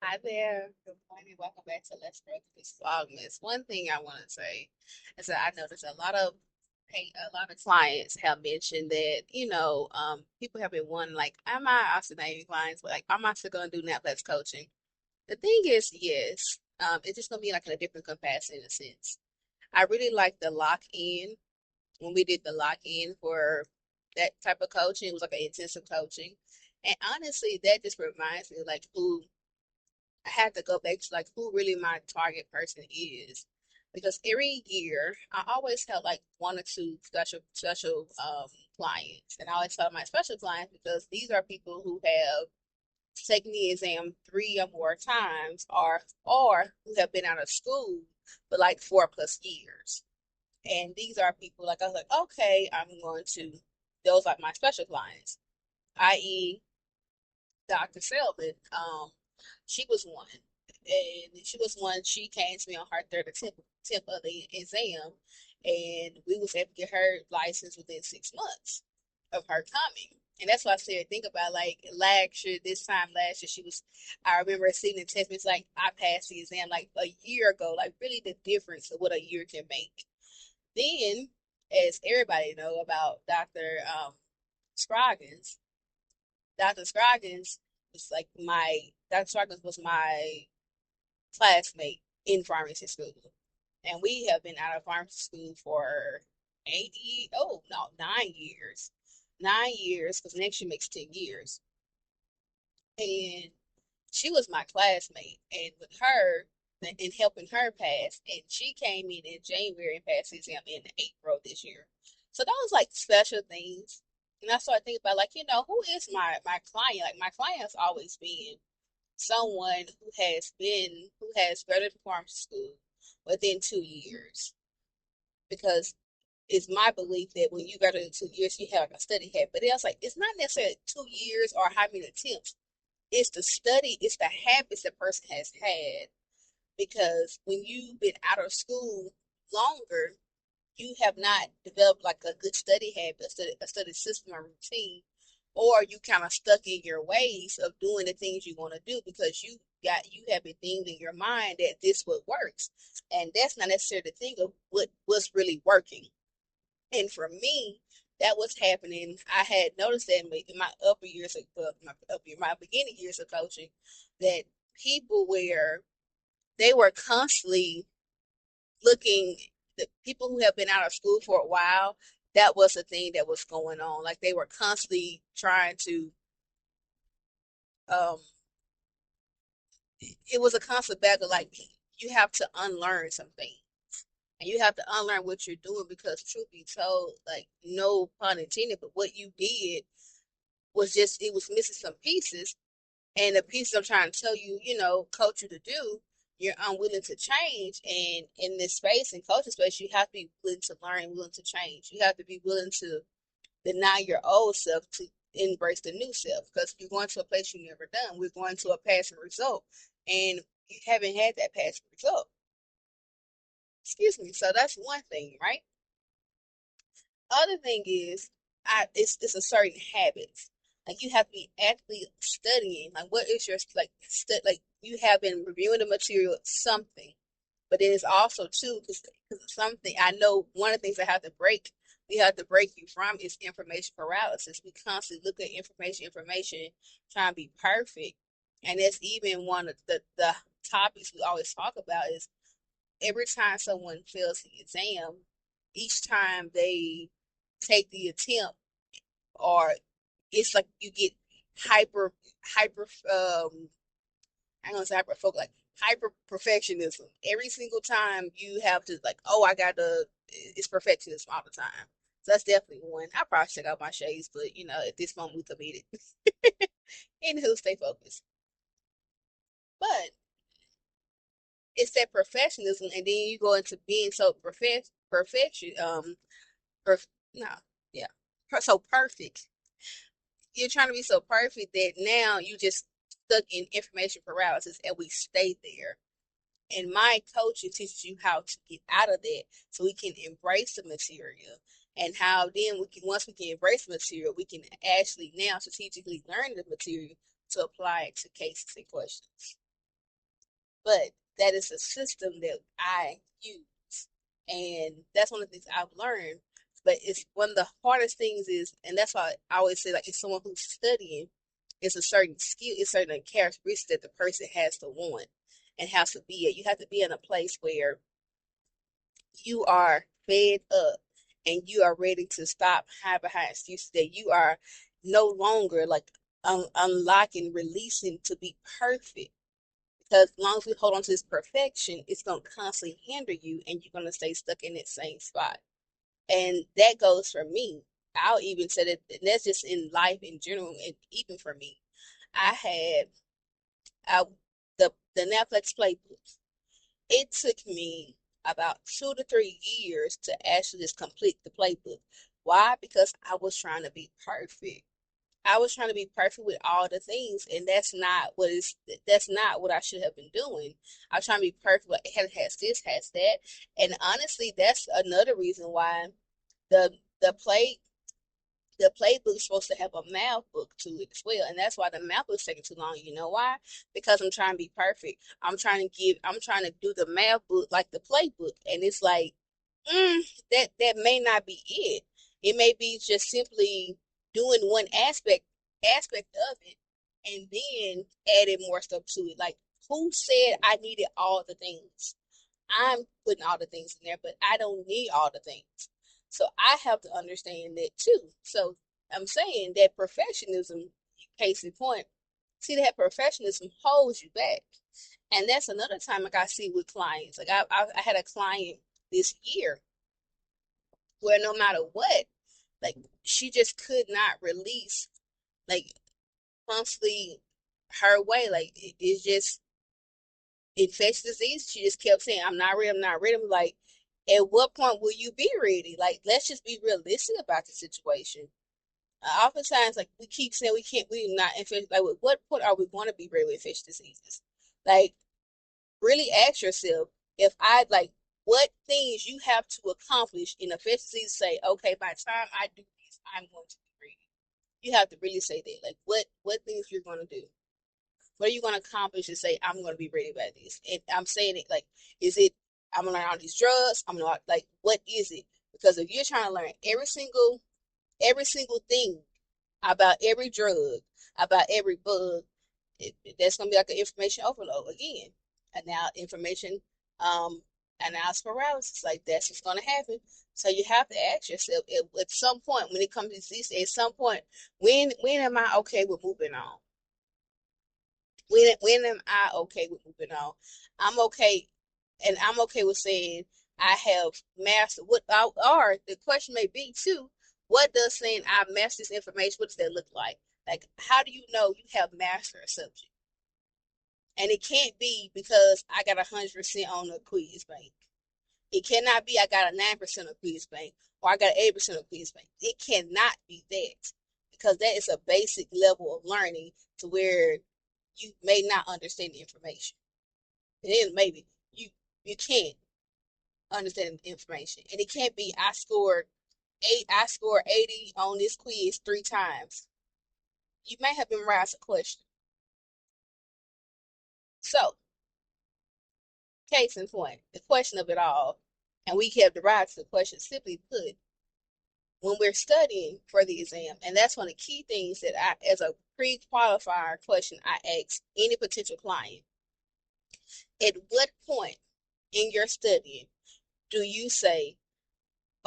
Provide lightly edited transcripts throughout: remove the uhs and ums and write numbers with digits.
Hi there. Good morning. Welcome back to Let's Grow This Vlogmas. One thing I want to say is that I noticed a lot of clients have mentioned that, people have been wondering, like, am I also naming clients, but like, am I still going to do Naplex coaching? The thing is, yes, it's just going to be like in a different capacity in a sense. I really like the lock in when we did the lock in for that type of coaching. It was like an intensive coaching. And honestly, that just reminds me like who I had to go back to like who really my target person is. Because every year I always have like one or two special clients. And I always tell my special clients because these are people who have taken the exam three or more times or who have been out of school for like 4+ years. And these are people like I was like, okay, I'm going to those are my special clients, i.e. Dr. Selman. She was one. And she was one, she came to me on her third attempt of the exam, and we was able to get her license within 6 months of her coming. And that's why I said, think about like this time last year, I remember seeing the test, it's like I passed the exam like a year ago, like really the difference of what a year can make. Then, as everybody know about Scroggins, Dr. Scroggins Dr. Scroggins was my classmate in pharmacy school. And we have been out of pharmacy school for 8 years. Oh, no, 9 years. 9 years, because next year makes 10 years. And she was my classmate. And with her, and helping her pass, and she came in January and passed the exam in April this year. So that was like special things. And I started thinking about like, who is my client? Like my client has always been someone who has graduated from pharmacy school within 2 years. Because it's my belief that when you graduate in 2 years, you have like a study habit. But else like it's not necessarily 2 years or how many attempts. It's the study, it's the habits the person has had. Because when you've been out of school longer, you have not developed like a good study habit, a study system or routine, or you kind of stuck in your ways of doing the things you want to do because you have been things in your mind that this what works, and that's not necessarily the thing of what's really working. And for me, that was happening. I had noticed that in my upper years of my beginning years of coaching, that people where they were constantly looking the people who have been out of school for a while, that was the thing that was going on. Like they were constantly trying to um it was a constant battle. Like you have to unlearn something. And you have to unlearn what you're doing because truth be told, like no pun intended, but what you did was just it was missing some pieces. And the pieces I'm trying to tell you, coach you to do, you're unwilling to change. And in this space, in coaching space, you have to be willing to learn, willing to change. You have to be willing to deny your old self to embrace the new self. Because you're going to a place you've never done. We're going to a passing result. And you haven't had that passing result. Excuse me. So that's one thing, right? Other thing is, it's a certain habits. Like you have to be actively studying. Like what is your like you have been reviewing the material something, but then it's also too because something I know one of the things we have to break you from is information paralysis. We constantly look at information, trying to be perfect, and that's even one of the topics we always talk about is every time someone fails the exam, each time they take the attempt, or it's like you get hyper I'm gonna say hyper focus, like hyper perfectionism. Every single time you have to like, oh, I gotta it's perfectionism all the time. So that's definitely one. I probably check out my shades, but at this moment we committed. Anywho, stay focused. But it's that perfectionism, and then you go into being so perfection perf no, yeah, so perfect. You're trying to be so perfect that now you just stuck in information paralysis, and we stay there. And my coaching teaches you how to get out of that so we can embrace the material. And how then once we can embrace the material, we can actually now strategically learn the material to apply it to cases and questions. but that is a system that I use. And that's one of the things I've learned. But it's one of the hardest things is, and that's why I always say, like, if someone who's studying, it's a certain skill, it's certain characteristics that the person has to want and has to be at. You have to be in a place where you are fed up and you are ready to stop hide behind excuses, that you are no longer like unlocking, releasing to be perfect. Because as long as we hold on to this perfection, it's going to constantly hinder you and you're going to stay stuck in that same spot. And that goes for me. I'll even say that, and that's just in life in general, and even for me. I had I, the Naplex Play. It took me about 2 to 3 years to actually just complete the playbook. Why? Because I was trying to be perfect. I was trying to be perfect with all the things, and that's not what I should have been doing. I was trying to be perfect. Like, it has this, has that, and honestly, that's another reason why the the play the playbook's supposed to have a math book to it as well, and that's why the math book's taking too long. You know why? Because I'm trying to be perfect. I'm trying to do the math book like the playbook, and it's like, that may not be it. It may be just simply doing one aspect of it, and then adding more stuff to it. Like, who said I needed all the things? I'm putting all the things in there, but I don't need all the things. So I have to understand that too. So I'm saying that perfectionism, case in point, see, that perfectionism holds you back. And that's another time, like, I see with clients. Like, I had a client this year where no matter what, like, she just could not release, like, constantly her way. Like, it's just infectious disease. She just kept saying, I'm not ready, I'm not ready. I'm like, at what point will you be ready? Like, let's just be realistic about the situation. Oftentimes, like, we keep saying we're not infectious. Like, at what point are we going to be ready with infectious diseases? Like, really ask yourself, if I, like, what things you have to accomplish in infectious disease, say, okay, by the time I do this, I'm going to be ready. You have to really say that. Like, what things you're going to do. What are you going to accomplish to say, I'm going to be ready by this? And I'm saying it like, is it, I'm going to learn all these drugs? I'm going to, like, what is it? Because if you're trying to learn every single thing about every drug, about every bug, that's going to be like an information overload again. And now information, analysis paralysis, like, that's what's going to happen. So you have to ask yourself, at some point, when it comes to disease, at some point, when am I okay with moving on? When am I okay with moving on? I'm okay, and I'm okay with saying I have mastered what, or the question may be too, what does saying I mastered this information, what does that look like? Like, how do you know you have mastered a subject? And it can't be because I got 100% on the quiz bank. It cannot be I got a 9% of quiz bank or I got 8% of quiz bank. It cannot be that, because that is a basic level of learning to where you may not understand the information. And then maybe you can't understand the information. And it can't be I scored 80 on this quiz 3 times. You may have memorized a question. So, case in point, the question of it all, and we have derived to the question, simply put, when we're studying for the exam, and that's one of the key things that I, as a pre-qualifier question, I ask any potential client, at what point in your studying do you say,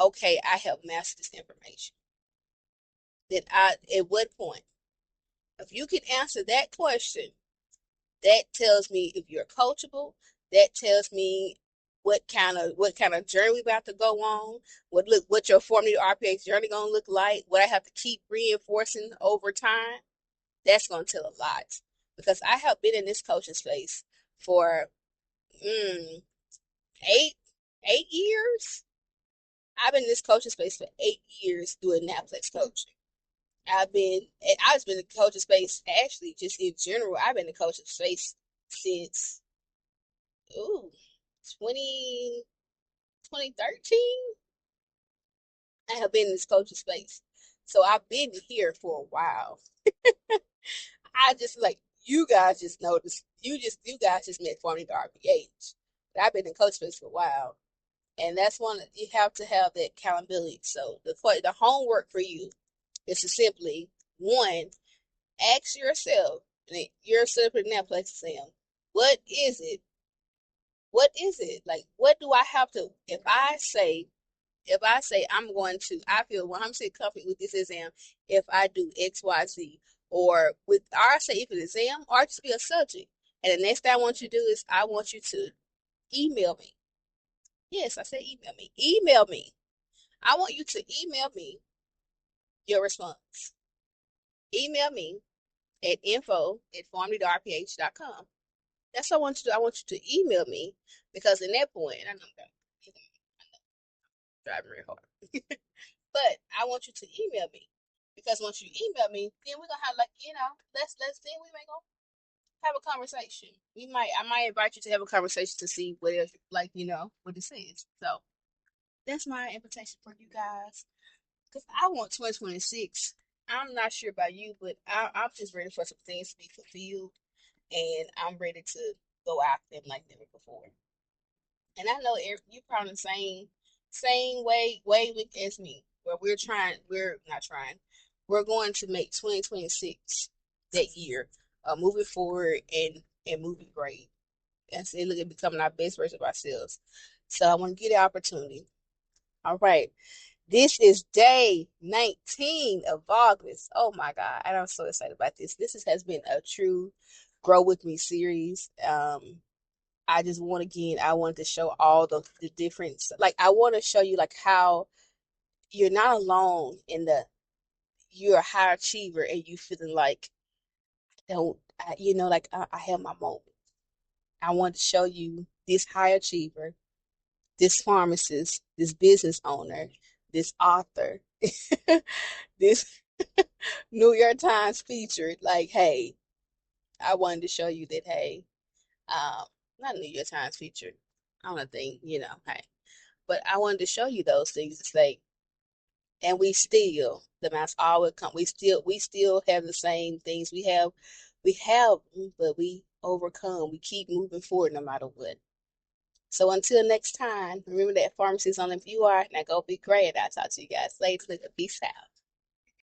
okay, I have mastered this information? At what point? If you can answer that question, that tells me if you're coachable. That tells me what kind of journey we about to go on. What your 4-meter RPX journey gonna look like. What I have to keep reinforcing over time. That's gonna tell a lot, because I have been in this coaching space for 8 years. I've been in this coaching space for 8 years doing Naplex coaching. I've been in the coaching space, actually, just in general. I've been in the coaching space since, ooh, 20, 2013. I have been in this coaching space. So I've been here for a while. I just, like, you guys just noticed, you guys just met formally the RPH. But I've been in coach space for a while. And that's one, you have to have that accountability. So the homework for you is to simply, one, ask yourself, and you're separate Naplex exam, what is it? What is it? Like, what do I have to, if I say I'm going to, I feel 100% confident with this exam if I do X, Y, Z, or with, or I say if an exam or just be a subject. And the next thing I want you to do is I want you to email me. Yes, I said email me. Email me. I want you to email me your response. Email me at info@formedrph.com. That's what I want you to do. I want you to email me because in that point, I know I'm driving real hard. But I want you to email me because once you email me, then we're gonna have like, let's then we may go have a conversation. I might invite you to have a conversation to see what else, like, what this is. So that's my invitation for you guys. Because I want 2026. I'm not sure about you, but I'm just ready for some things to be fulfilled, and I'm ready to go out them like never before. And I know you probably the same way with as me, where we're not trying, we're going to make 2026 that year, moving forward and moving great, and say look at becoming our best version of ourselves. So I want to get the opportunity. All right. This is day 19 of Vlogmas. Oh my God. And I'm so excited about this. Has been a true grow with me series. I just I wanted to show all the difference. Like I want to show you like how you're not alone you're a high achiever and you feeling like I have my moment. I want to show you this high achiever, this pharmacist, this business owner, this author, this New York Times featured. Like, hey, I wanted to show you that, hey, not New York Times featured. I don't think, hey, but I wanted to show you those things. It's like, and the mask always come. We still have the same things we have, but we overcome. We keep moving forward no matter what. So until next time, remember that pharmacy is on if you are. Now go be great. I'll talk to you guys later. Peace out.